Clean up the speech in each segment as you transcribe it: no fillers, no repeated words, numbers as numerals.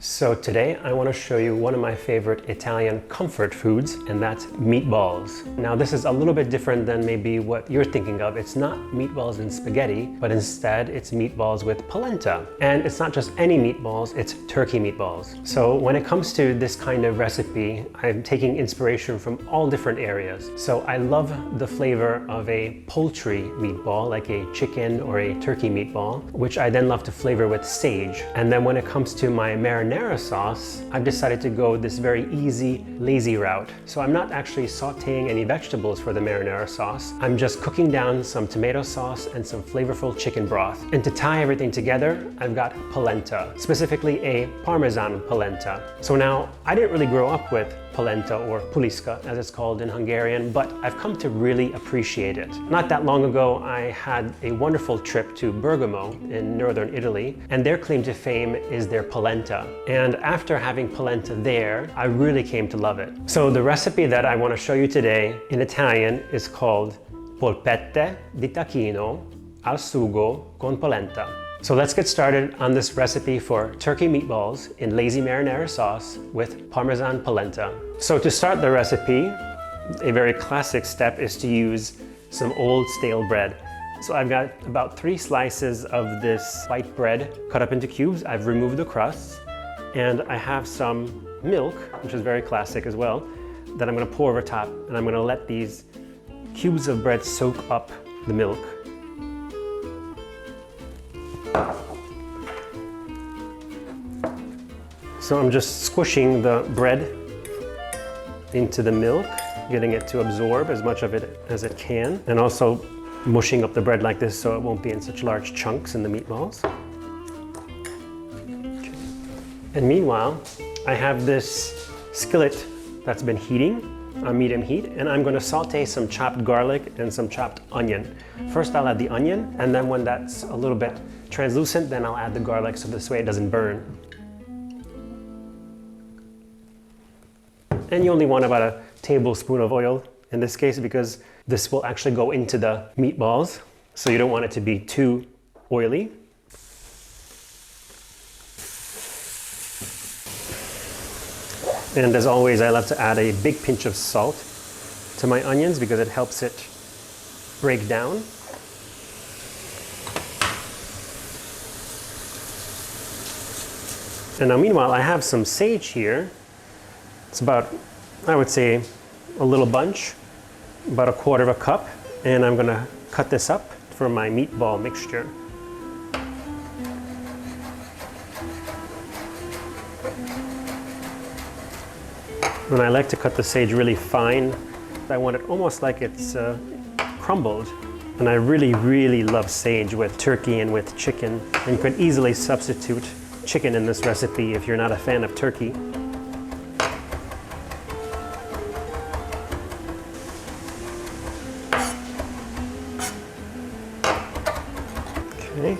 So today I want to show you one of my favorite Italian comfort foods, and that's meatballs. Now this is a little bit different than maybe what you're thinking of. It's not meatballs and spaghetti, but instead it's meatballs with polenta. And it's not just any meatballs, it's turkey meatballs. So when it comes to this kind of recipe, I'm taking inspiration from all different areas. So I love the flavor of a poultry meatball, like a chicken or a turkey meatball, which I then love to flavor with sage. And then when it comes to my marinara sauce, I've decided to go this very easy, lazy route. So I'm not actually sauteing any vegetables for the marinara sauce. I'm just cooking down some tomato sauce and some flavorful chicken broth. And to tie everything together, I've got polenta, specifically a Parmesan polenta. So now, I didn't really grow up with polenta or puliska, as it's called in Hungarian, but I've come to really appreciate it. Not that long ago, I had a wonderful trip to Bergamo in northern Italy, and their claim to fame is their polenta. And after having polenta there, I really came to love it. So the recipe that I want to show you today in Italian is called polpette di tacchino al sugo con polenta. So let's get started on this recipe for turkey meatballs in lazy marinara sauce with Parmesan polenta. So to start the recipe, a very classic step is to use some old stale bread. So I've got about 3 slices of this white bread cut up into cubes. I've removed the crusts, and I have some milk, which is very classic as well, that I'm gonna pour over top, and I'm gonna let these cubes of bread soak up the milk. So I'm just squishing the bread into the milk, getting it to absorb as much of it as it can, and also mushing up the bread like this so it won't be in such large chunks in the meatballs. Okay. And meanwhile, I have this skillet that's been heating on medium heat, and I'm going to saute some chopped garlic and some chopped onion. First I'll add the onion, and then when that's a little bit translucent, then I'll add the garlic so this way it doesn't burn. And you only want about a tablespoon of oil in this case, because this will actually go into the meatballs, so you don't want it to be too oily. And as always, I love to add a big pinch of salt to my onions because it helps it break down. And now meanwhile, I have some sage here. It's about, I would say, a little bunch, about 1/4 cup, and I'm gonna cut this up for my meatball mixture. And I like to cut the sage really fine. I want it almost like it's crumbled. And I really, really love sage with turkey and with chicken. And you could easily substitute chicken in this recipe if you're not a fan of turkey. Okay.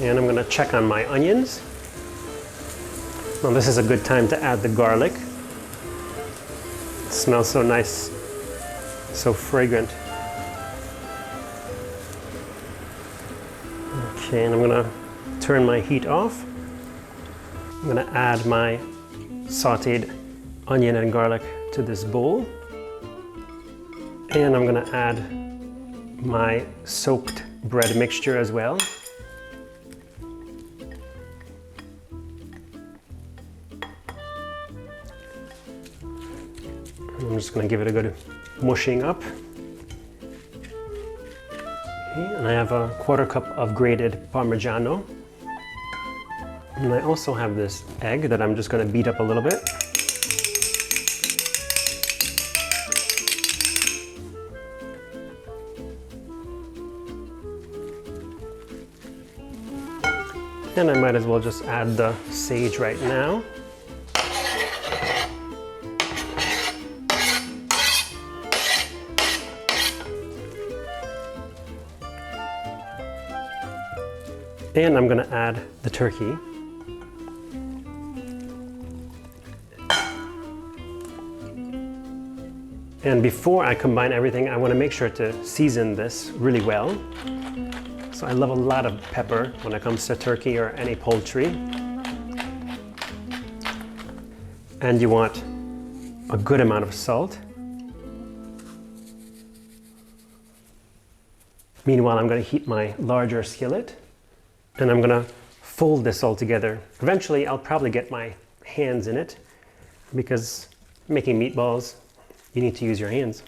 And I'm gonna check on my onions. Now this is a good time to add the garlic. It smells so nice, so fragrant. Okay, and I'm gonna turn my heat off. I'm gonna add my sauteed onion and garlic to this bowl. And I'm gonna add my soaked bread mixture as well. I'm just going to give it a good mushing up. Okay, and I have a 1/4 cup of grated Parmigiano. And I also have this egg that I'm just going to beat up a little bit. And I might as well just add the sage right now. And I'm gonna add the turkey. And before I combine everything, I wanna make sure to season this really well. So I love a lot of pepper when it comes to turkey or any poultry. And you want a good amount of salt. Meanwhile, I'm going to heat my larger skillet, and I'm going to fold this all together. Eventually, I'll probably get my hands in it, because making meatballs, you need to use your hands.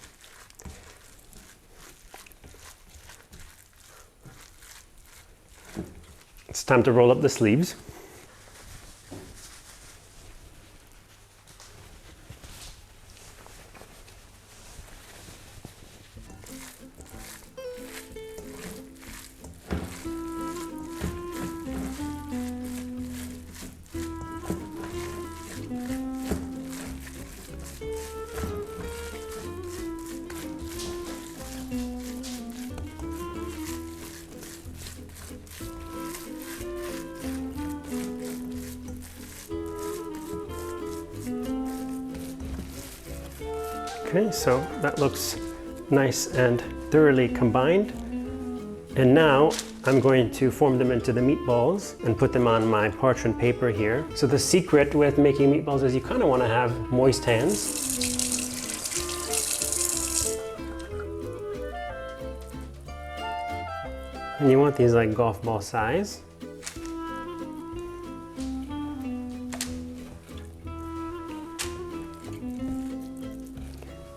It's time to roll up the sleeves. Okay, so that looks nice and thoroughly combined. And now I'm going to form them into the meatballs and put them on my parchment paper here. So the secret with making meatballs is you kind of want to have moist hands. And you want these like golf ball size.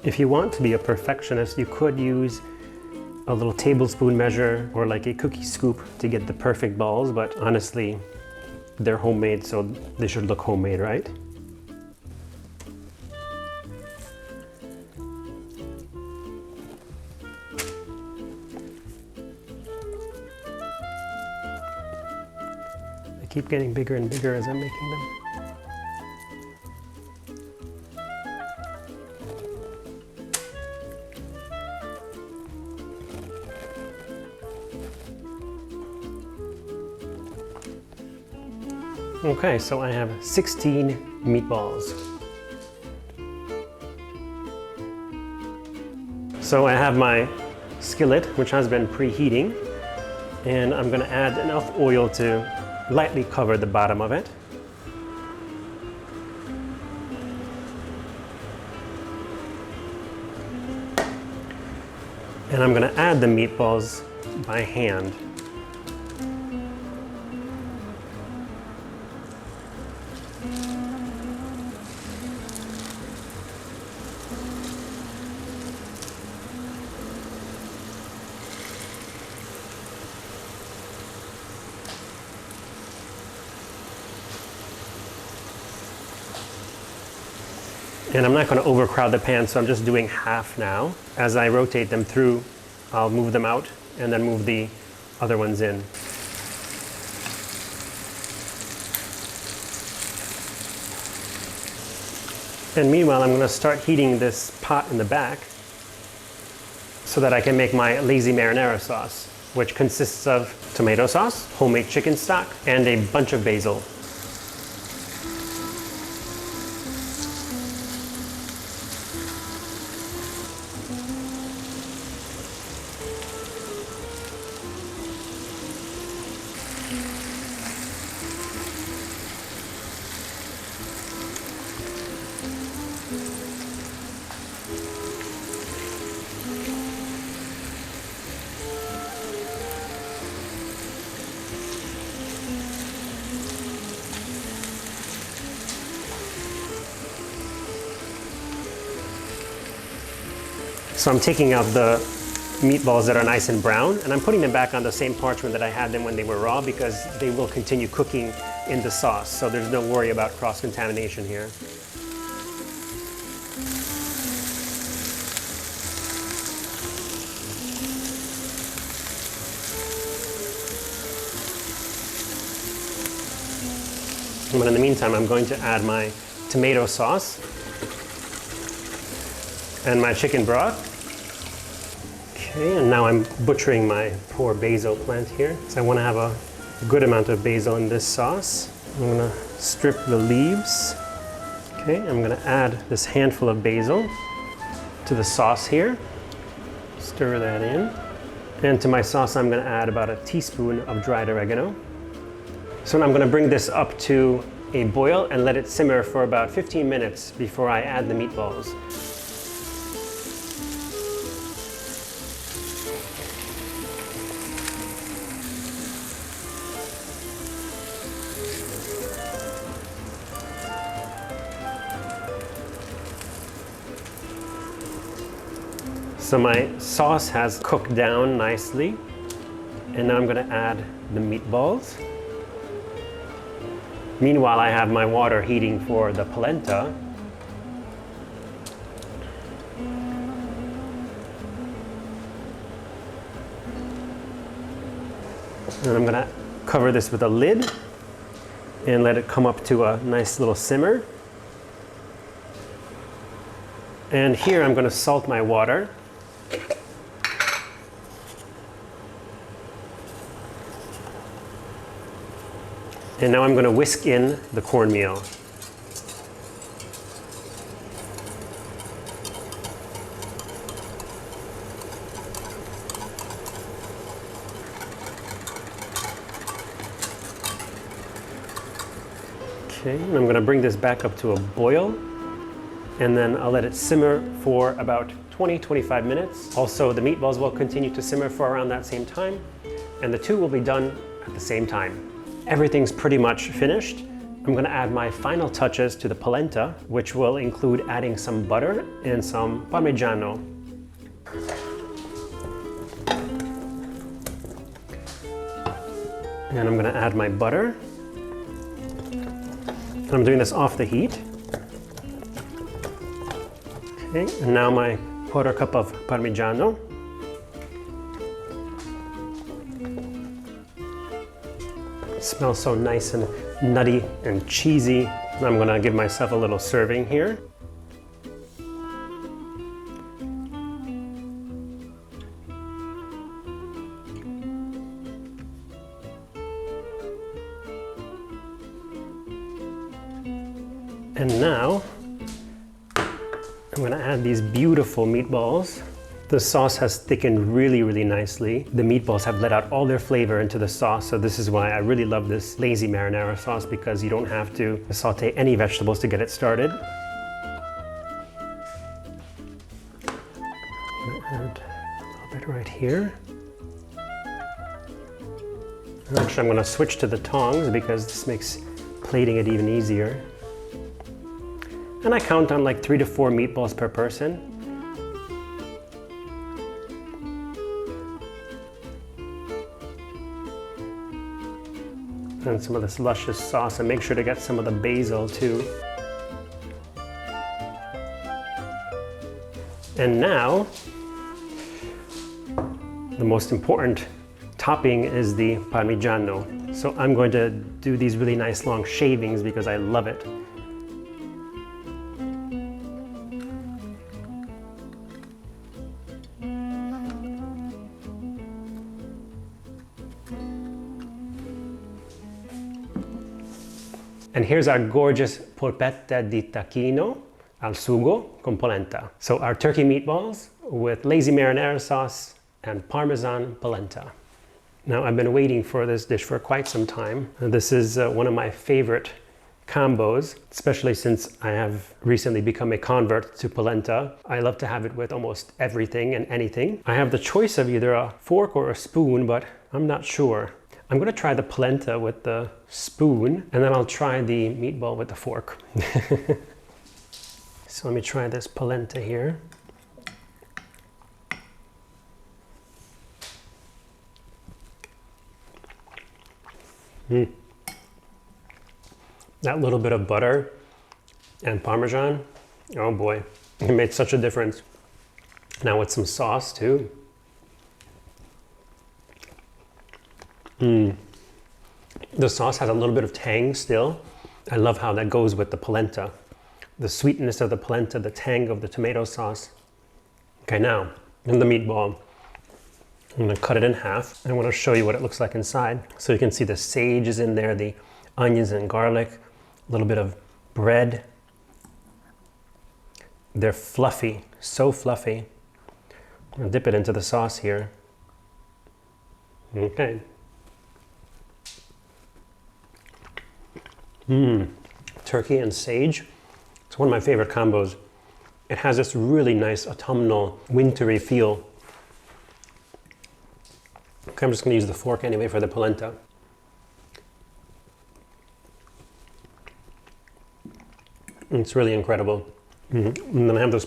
If you want to be a perfectionist, you could use a little tablespoon measure or like a cookie scoop to get the perfect balls, but honestly, they're homemade, so they should look homemade, right? They keep getting bigger and bigger as I'm making them. Okay, so I have 16 meatballs. So I have my skillet, which has been preheating, and I'm gonna add enough oil to lightly cover the bottom of it. And I'm gonna add the meatballs by hand. And I'm not going to overcrowd the pan, so I'm just doing half now. As I rotate them through, I'll move them out and then move the other ones in. And meanwhile, I'm going to start heating this pot in the back so that I can make my lazy marinara sauce, which consists of tomato sauce, homemade chicken stock, and a bunch of basil. So I'm taking out the meatballs that are nice and brown, and I'm putting them back on the same parchment that I had them when they were raw, because they will continue cooking in the sauce, so there's no worry about cross-contamination here. But in the meantime, I'm going to add my tomato sauce and my chicken broth. Okay, and now I'm butchering my poor basil plant here. So I want to have a good amount of basil in this sauce. I'm going to strip the leaves. Okay, I'm going to add this handful of basil to the sauce here. Stir that in. And to my sauce, I'm going to add about a teaspoon of dried oregano. So now I'm going to bring this up to a boil and let it simmer for about 15 minutes before I add the meatballs. So my sauce has cooked down nicely, and now I'm going to add the meatballs. Meanwhile, I have my water heating for the polenta. And I'm going to cover this with a lid and let it come up to a nice little simmer. And here I'm going to salt my water. And now I'm going to whisk in the cornmeal. Okay, and I'm going to bring this back up to a boil, and then I'll let it simmer for about 20-25 minutes. Also, the meatballs will continue to simmer for around that same time, and the two will be done at the same time. Everything's pretty much finished. I'm going to add my final touches to the polenta, which will include adding some butter and some Parmigiano. And I'm going to add my butter. And I'm doing this off the heat. Okay, and now my quarter cup of Parmigiano. It smells so nice and nutty and cheesy. I'm gonna give myself a little serving here. And now I'm gonna add these beautiful meatballs. The sauce has thickened really, really nicely. The meatballs have let out all their flavor into the sauce, so this is why I really love this lazy marinara sauce, because you don't have to saute any vegetables to get it started. I'm gonna add a little bit right here. And actually, I'm gonna switch to the tongs because this makes plating it even easier. And I count on like 3 to 4 meatballs per person. And some of this luscious sauce, and make sure to get some of the basil too. And now, the most important topping is the Parmigiano. So I'm going to do these really nice long shavings because I love it. And here's our gorgeous polpette di tacchino al sugo con polenta. So our turkey meatballs with lazy marinara sauce and Parmesan polenta. Now I've been waiting for this dish for quite some time. This is one of my favorite combos, especially since I have recently become a convert to polenta. I love to have it with almost everything and anything. I have the choice of either a fork or a spoon, but I'm not sure. I'm going to try the polenta with the spoon, and then I'll try the meatball with the fork. So let me try this polenta here. That little bit of butter and Parmesan, oh boy, it made such a difference. Now with some sauce too. The sauce has a little bit of tang still. I love how that goes with the polenta. The sweetness of the polenta, the tang of the tomato sauce. Okay, now, in the meatball, I'm gonna cut it in half. I wanna show you what it looks like inside. So you can see the sage is in there, the onions and garlic, a little bit of bread. They're fluffy, so fluffy. I'm gonna dip it into the sauce here. Okay. turkey and sage. It's one of my favorite combos. It has this really nice autumnal, wintry feel. Okay, I'm just gonna use the fork anyway for the polenta. It's really incredible. And then I have this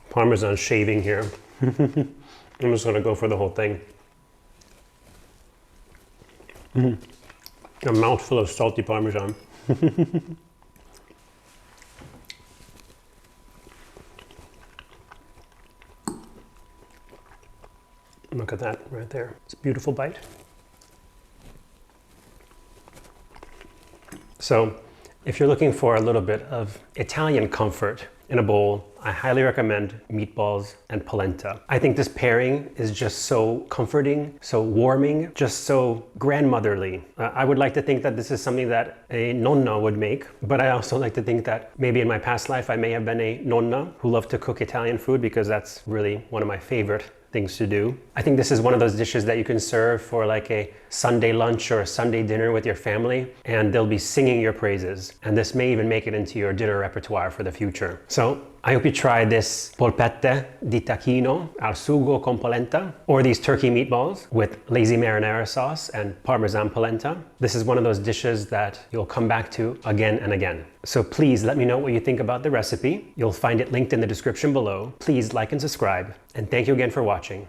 Parmesan shaving here. I'm just gonna go for the whole thing. A mouthful of salty Parmesan. Look at that right there. It's a beautiful bite. So, if you're looking for a little bit of Italian comfort in a bowl, I highly recommend meatballs and polenta. I think this pairing is just so comforting, so warming, just so grandmotherly. I would like to think that this is something that a nonna would make, but I also like to think that maybe in my past life I may have been a nonna who loved to cook Italian food, because that's really one of my favorite things to do. I think this is one of those dishes that you can serve for like a Sunday lunch or a Sunday dinner with your family, and they'll be singing your praises. And this may even make it into your dinner repertoire for the future. So I hope you try this polpette di tacchino al sugo con polenta, or these turkey meatballs with lazy marinara sauce and Parmesan polenta. This is one of those dishes that you'll come back to again and again. So please let me know what you think about the recipe. You'll find it linked in the description below. Please like and subscribe, and thank you again for watching.